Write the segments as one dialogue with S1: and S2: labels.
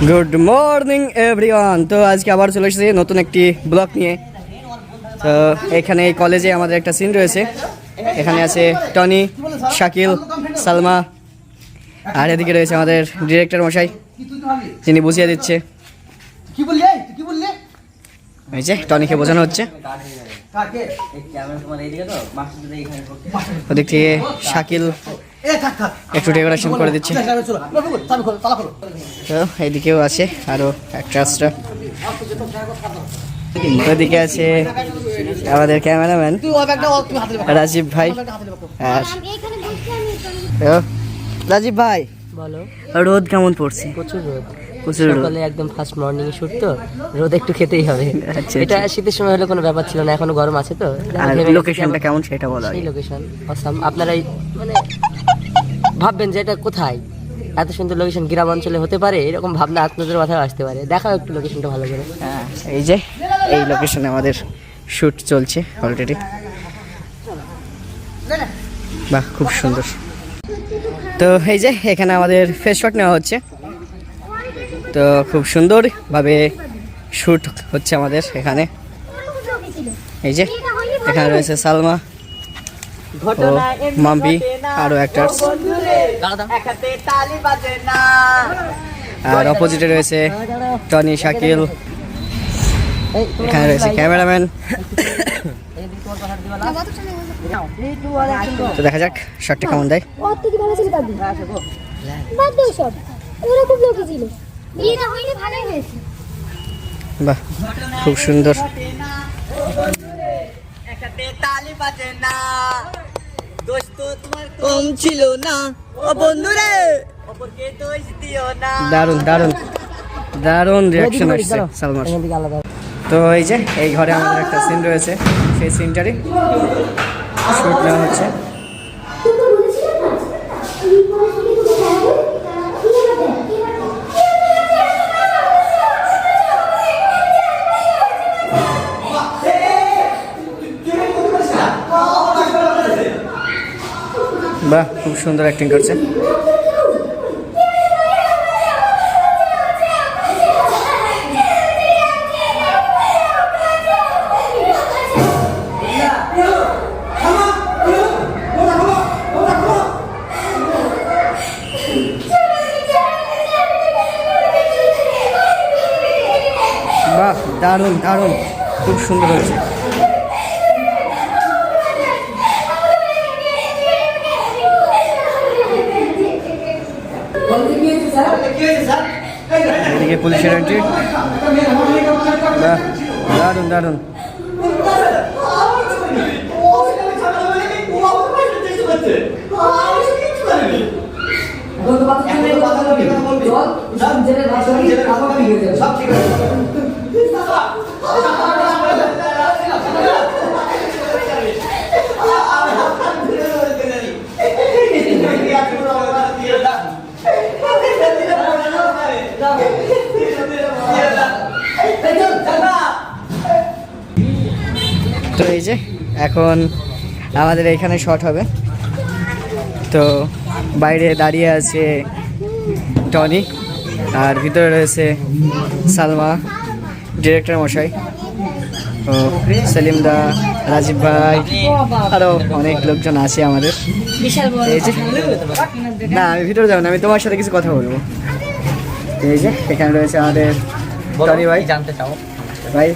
S1: Good morning everyone. তো আজকে আবার চলে এসেছি নতুন একটি ব্লগ নিয়ে। তো এখানে এই কলেজে আমাদের একটা সিন রয়েছে। এখানে আছে টনি, শাকিল, সালমা, আর এদিকে রয়েছে আমাদের ডিরেক্টর মশাই, যিনি বুঝিয়ে দিচ্ছে। এই যে টনিকে বোঝানো হচ্ছে। ওদিক থেকে শাকিল একটু ডেকোরেশন করে দিচ্ছে। তো এইদিকেও আছে আরো অ্যাক্ট্রেসরা। ওদিকে আছে আমাদের ক্যামেরাম্যান রাজীব ভাই। আর রাজীব ভাই
S2: বলো,
S1: রোদ কেমন পড়ছে?
S2: প্রচুর রোদ।
S1: প্রচুর রোদ।
S2: সকালে একদম ফার্স্ট মর্নিং এ শুট, তো রোদ একটু খেতেই হবে।
S1: আচ্ছা,
S2: এটা শীতের সময় হলে কোনো ব্যাপার ছিল না, এখনো গরম আছে তো।
S1: আর লোকেশনটা কেমন সেটা বলো।
S2: এই লোকেশন অসাম। আপনারা মানে ভাববেন যে এটা কোথায়, এত সুন্দর লোকেশন গ্রাম অঞ্চলে হতে পারে, এরকম ভাবনা আপনাদের মাথায় আসতে পারে। দেখাও একটু লোকেশনটা ভালো করে।
S1: হ্যাঁ, এই যে এই লোকেশনে আমাদের শুট চলছে অলরেডি। বাহ, খুব সুন্দর। তো এই যে এখানে আমাদের ফেস শট নেওয়া হচ্ছে। তো খুব সুন্দরভাবে শুট হচ্ছে আমাদের এখানে। এই যে এখানে রয়েছে সালমা, মাম্পি, আরো অ্যাক্টরস। আর অপোজিটে রয়েছে টনি, শাকিল। এখানে রয়েছে ক্যামেরাম্যান। তো দেখা যাক শটটা কেমন দেয়। বাহ, খুব সুন্দর। দারুন দারুন দারুন রিয়াকশন আসছে সালমার। তো এই যে এই ঘরে আমাদের একটা সিন রয়েছে, সেই সিনটারই শুট নেওয়া হচ্ছে। বাহ, খুব সুন্দর অ্যাক্টিং করছে। বাহ, দারুণ দারুণ, খুব সুন্দর হয়েছে। এদিকে পুলিশের এন্ট্রি। বাহ, দারুণ দারুণ। তো এই যে এখন আমাদের এখানে শট হবে। তো বাইরে দাঁড়িয়ে আছে টনি, আর ভিতরে রয়েছে সালমা, ডিরেক্টর মশাই, ও সেলিম দা, রাজীব ভাই, আরও অনেক লোকজন আছে আমাদের। এই যে না, আমি ভিতরে যাবো না, আমি তোমার সাথে কিছু কথা বলবো। এই যে এখানে রয়েছে আমাদের টনি ভাই।
S2: জানতে চাও
S1: ভাই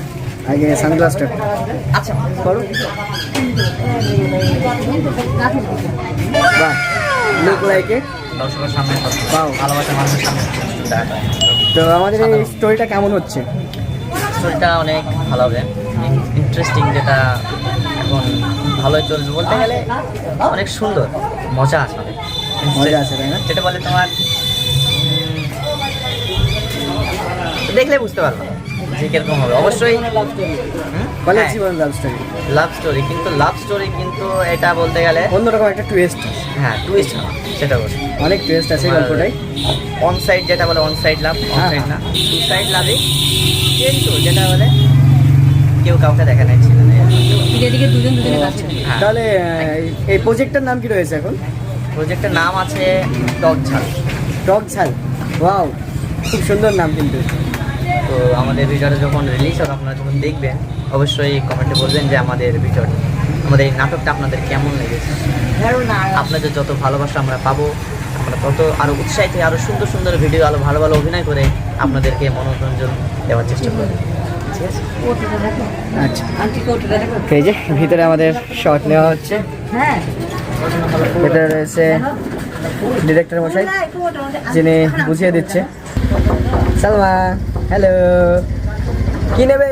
S1: আগে সানগ্লাসটা
S2: আচ্ছা
S1: করো। বাহ, লুক লাইক এ
S2: দর্শকের সামনে
S1: পাও
S2: ভালোবাসা মানুষের সামনে।
S1: তো আমাদের এই স্টোরিটা কেমন হচ্ছে?
S2: স্টোরিটা অনেক ভালো হবে, ইন্টারেস্টিং, যেটা এখন ভালোই চলবে বলতে গেলে। অনেক সুন্দর, মজা আছে, অনেক
S1: মজা আছে, তাই না?
S2: যেটা বলে তোমার দেখলে বুঝতে পারবো যে কিরকম হবে। অবশ্যই
S1: কলেজ জীবন লাভ স্টোরি,
S2: লাভ স্টোরি, কিন্তু লাভ স্টোরি কিন্তু এটা বলতে গেলে
S1: অন্যরকম একটা টুইস্ট।
S2: হ্যাঁ, টুইস্ট সেটা বলি,
S1: অনেক টুইস্ট আছে গল্পটাই।
S2: অন সাইড যেটা বলে, on side love, on side না, টু সাইড লাভই, কিন্তু যেটা বলে কেউ কাউকে দেখে নাই, ছিল না,
S3: যেদিকে দুজন দুজনের কাছে।
S2: হ্যাঁ।
S1: তাহলে এই প্রজেক্টের নাম কি রয়েছে এখন?
S2: প্রজেক্টের নাম আছে টক ঝাল।
S1: টক ঝাল, ওয়াও, খুব সুন্দর নাম কিন্তু।
S4: তো আমাদের ভিডিওটা যখন রিলিজ হবে, আপনারা যখন দেখবেন অবশ্যই কমেন্টে বলবেন যে আমাদের ভিডিও, আমাদের এই নাটকটা আপনাদের কেমন লেগেছে। আপনাদের যত ভালোবাসা আমরা পাবো, আমরা তত আরও উৎসাহিত হয়ে আরও সুন্দর সুন্দর ভিডিও, আরও ভালো ভালো অভিনয় করে আপনাদেরকে মনোরঞ্জন দেওয়ার চেষ্টা করব। ঠিক আছে?
S1: আচ্ছা, এই যে ভিতরে আমাদের শট নেওয়া হচ্ছে। ভিতরে রয়েছে ডিরেক্টর মশাই, যিনি বুঝিয়ে দিচ্ছে। সালমা, হ্যালো, কি নেবে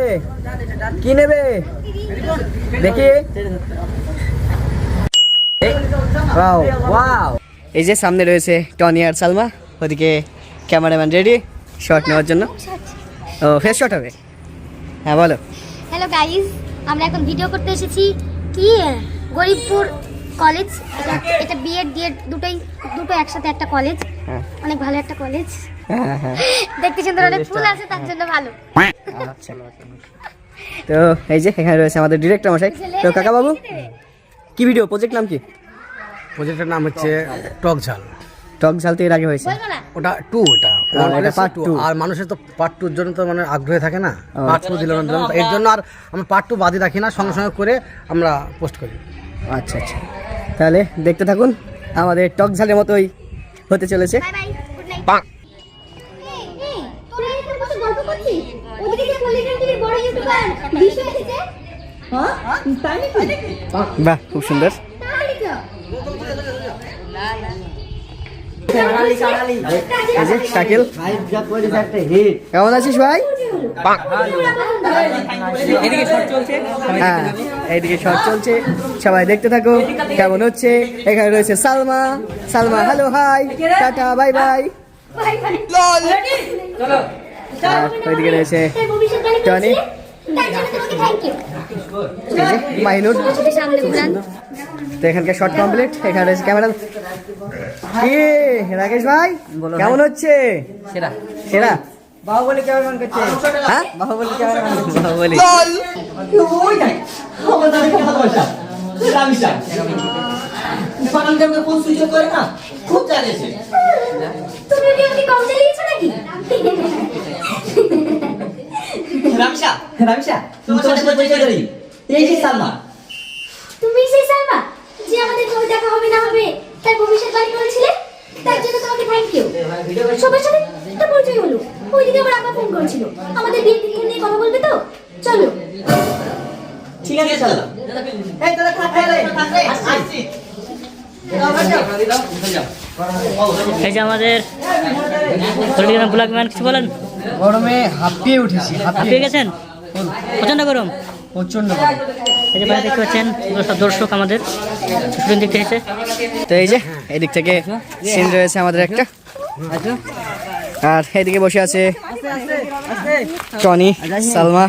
S1: কি নেবে দেখি। Wow wow. এই যে সামনে রয়েছে টনি আর সালমা, ওদিকে ক্যামেরাম্যান রেডি শট নেওয়ার জন্য। ও ফেস শট হবে, হ্যাঁ বলো।
S5: হ্যালো গাইস, আমরা এখন ভিডিও করতে এসেছি কি গরিবপুর কলেজ। এটা বিএড ডিএড দুটো একসাথে একটা কলেজ,
S1: হ্যাঁ।
S5: অনেক ভালো একটা কলেজ।
S1: হ্যাঁ হ্যাঁ।
S5: দেখতে সুন্দর, অনেক ফুল আছে তার জন্য ভালো।
S1: আচ্ছা, তো এই যে এখানে রয়েছে আমাদের ডিরেক্টর মশাই। তো কাকা বাবু, কি ভিডিও প্রজেক্ট নাম কি?
S6: প্রজেক্টের নাম হচ্ছে টক ঝাল।
S1: টক ঝাল তো এর আগে হয়েছে।
S5: বলবো না?
S6: ওটা টু, ওটা
S1: এটা part two।
S6: আর মানুষের তো পার্ট টুর জন্য তো মানে আগ্রহে থাকে না,
S1: ও।
S6: পার্ট টু দিল না, এর জন্য আর আমরা পার্ট টু বাদই রাখি না, সঙ্গে সঙ্গে করে আমরা পোস্ট করি।
S1: আচ্ছা আচ্ছা, তাহলে দেখতে থাকুন, আমাদের টক ঝালের মতোই হতে চলেছে।
S5: Bye bye, good night. এই তোরা এখানে বসে গল্প করছিস? ওদিকে যে কলেজের দিকে বড় ইউটিউবার বিশু এসেছে। হ্যাঁ, তাই নাকি?
S1: বাহ, খুব সুন্দর।
S5: তাহলে কি?
S1: এই যে শাকিল, কেমন আছিস ভাই? হ্যাঁ, এইদিকে শট চলছে, সবাই দেখতে থাকো কেমন হচ্ছে। এখানে রয়েছে Salma. Salma hello, hi, tata, bye bye.
S5: Bye bye.
S1: আর ওইদিকে রয়েছে টনি,
S5: তার জন্য তোমাকে থ্যাংক ইউ।
S1: এই যে মাহিনুর।
S5: সামনে ঘুরান।
S1: তো এখানকার শর্ট কমপ্লিট। এখানে রয়েছে ক্যামেরা। কি রাকেশ ভাই, কেমন হচ্ছে?
S2: সেরা
S1: সেরা।
S2: বাহুবলী কেমন করছে?
S1: হ্যাঁ,
S2: বাহুবলী কেমন করছে?
S1: বাহুবলী।
S5: তুমি কি আমাকে কম চালিয়েছো নাকি? তুমি সেই সালমা যে আমাদের কবে দেখা হবে না হবে তার ভবিষ্যৎ বাণী করেছিলে, তার জন্য তোমাকে থ্যাংক ইউ। সবার সাথে একটা পরিচয় হলো। ওইদিকে আমার আব্বা ফোন করেছিল, আমাদের বিয়ের দিন নিয়ে কথা বলবে তো, চলো।
S2: ঠিক আছে, চলো। এই তোরা থাক রে, আসছি।
S3: এই যে আমাদের পলিটিক্যাল ব্লগম্যান, কিছু বলেন?
S1: গরমে হাঁপিয়ে উঠেছি,
S3: হাঁপিয়ে গেছেন? প্রচন্ড গরম।
S1: প্রচন্ড।
S3: এই যে বাইরে দেখতে পাচ্ছেন সব দর্শক আমাদের শুটিং দেখতে এসেছে।
S1: তো এই যে এদিক থেকে সিন রয়েছে আমাদের একটা, আর এদিকে বসে আছে টনি, সালমা।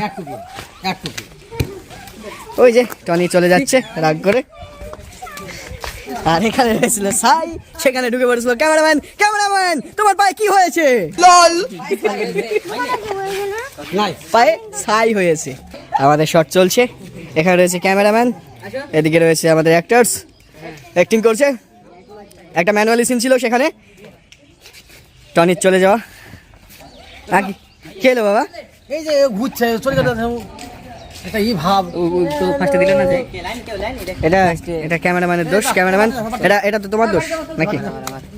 S1: ওই যে টনি চলে যাচ্ছে রাগ করে। আর এখানে রয়েছিল সাই, সেখানে ঢুকে পড়েছিল ক্যামেরাম্যান। ক্যামেরাম্যান, তোমার পায়ে কি হয়েছে? পায়ে ছাই হয়েছে। আমাদের শট চলছে। এখানে রয়েছে ক্যামেরাম্যান, এদিকে রয়েছে আমাদের অ্যাক্টার্স, অ্যাক্টিং করছে। একটা ম্যানুয়ালি সিন ছিল সেখানে, টনির চলে যাওয়া। আর কি খেলো বাবা?
S6: এই যে ঘুরছে চলে যাচ্ছে, এটা ই ভাব।
S3: তো ফার্স্টে দিল না যে
S1: এটা এটা ক্যামেরাম্যানের দোষ। ক্যামেরাম্যান, এটা তো তোমার দোষ নাকি?